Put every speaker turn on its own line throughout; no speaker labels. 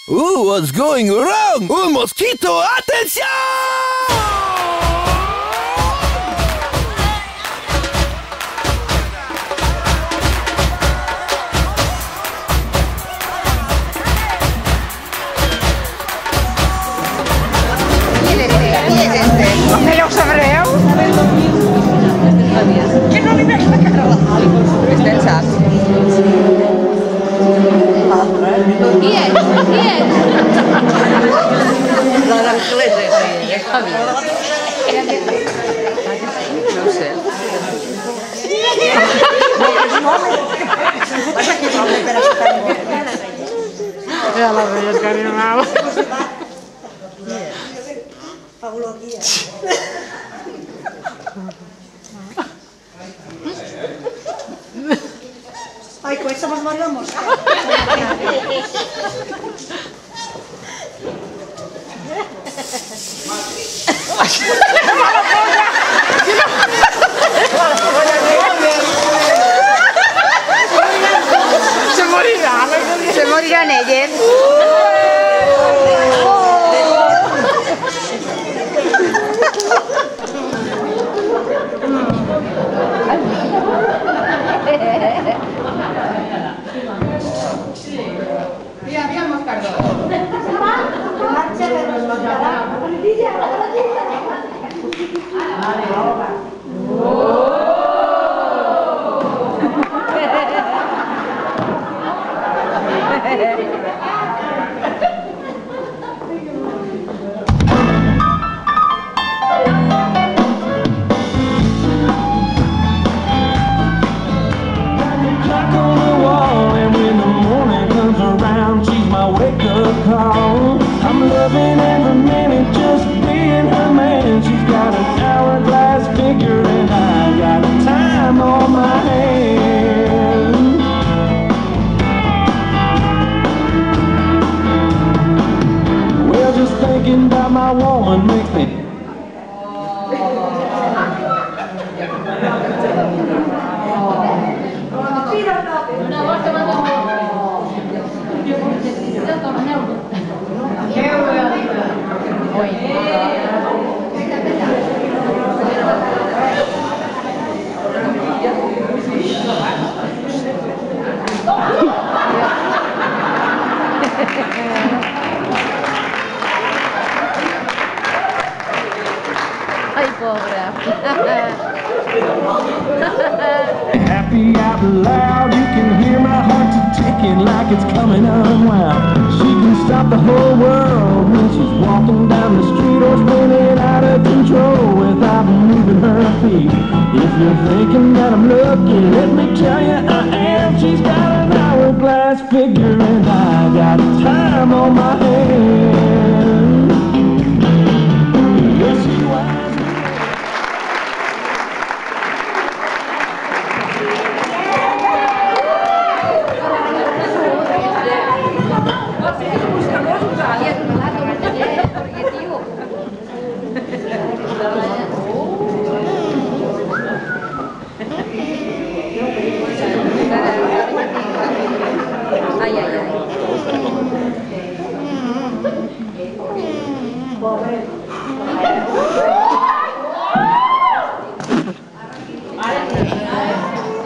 What's going wrong? ¡Un mosquito! ¡Atención!
¿Me lo sabreu? Que no li veig la cara a la Fali. Vostè en sap. Qui és? Qui és? La d'Anglesa, és Javier. No ho sé. Ja la veies que animava. Faulogia. Ay, con eso nos morimos. Se morirán ellos.
I'm loving every minute just being her man. She's got an hourglass figure and I got time on my hands. Well, just thinking about my woman makes me
Ay, pobre.
Happy out loud, you can hear my heart ticking like it's coming unwound. She can stop the whole world when she's walking down the street or spinning out of control without moving her feet. If you're thinking that I'm lucky, let me tell you I am. She's got an hourglass figure and I got time on my hands. Yes, she was.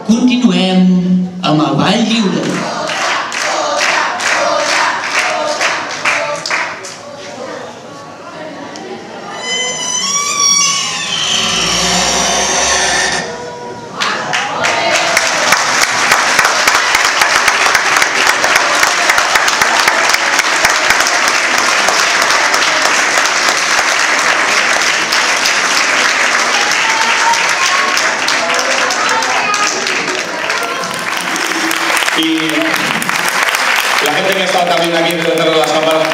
Continuem amb el ball lliure.
Y la gente que está también aquí detrás de las cámaras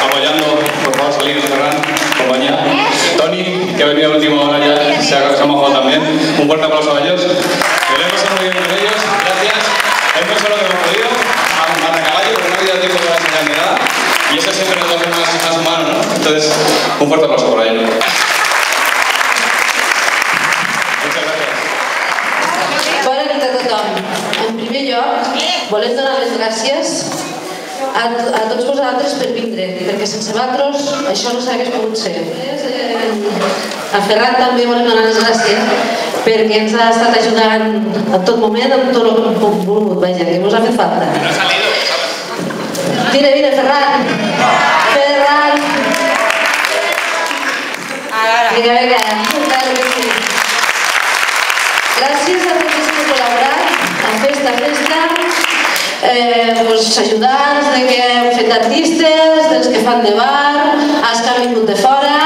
apoyando, por favor salir, Ferran, compañía. Tony, que ha venido a última hora ya, se ha mojado también. Un fuerte aplauso a ellos. Que lo hemos pasado muy bien con ellos, gracias. Hemos hecho lo que hemos podido, a caballo, porque no ha habido tiempo para enseñar ni nada. Y eso siempre nos hace más humano, ¿no? Entonces, un fuerte aplauso por ellos. Muchas gracias.
Bona nit a tothom. En primer lloc, volem donar les gràcies a tots vosaltres per vindre, perquè sense vosaltres això no s'hagués pogut ser. A Ferran també volem donar les gràcies perquè ens ha estat ajudant en tot moment, en tot el que hem volgut, vaja, que us ha fet falta. Vine, Ferran! Ferran! Vinga, claro que sí. Gràcies a tots els que heu col·laborat a Festa, ajudants, que heu fet artistes, dels que fan de bar, els que han vingut de fora.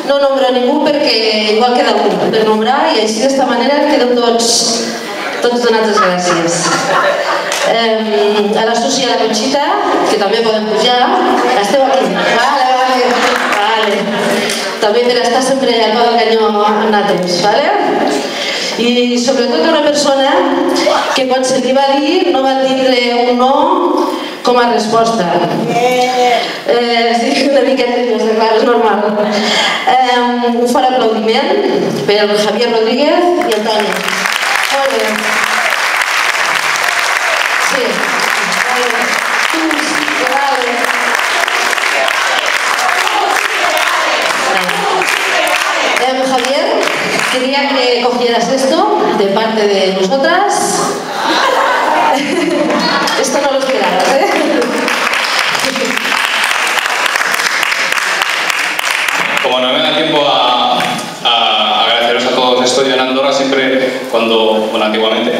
No nombro ningú perquè igual queda algú per nombrar i així d'esta manera quedem tots donats les gràcies. A la Susi i a la Conxita, que també poden pujar, esteu aquí. Vale. També per estar sempre al peu del canyó amb nosaltres, vale? I sobretot una persona que quan se li va dir no va tindre un no com a resposta. Sí, una mica nerviosa, clar, és normal. Un fort aplaudiment per el Javier Rodríguez i el Toni. Molt bé. Sí. Javier, quería que cogieras esto de parte de nosotras. Esto no lo esperabas, ¿eh?
Como no me da tiempo a agradeceros a todos, estoy en Andorra siempre antiguamente,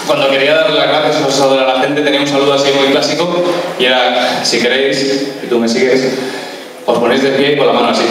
cuando quería darle las gracias a la gente tenía un saludo así muy clásico y era, si queréis, y tú me sigues, os ponéis de pie y con la mano así.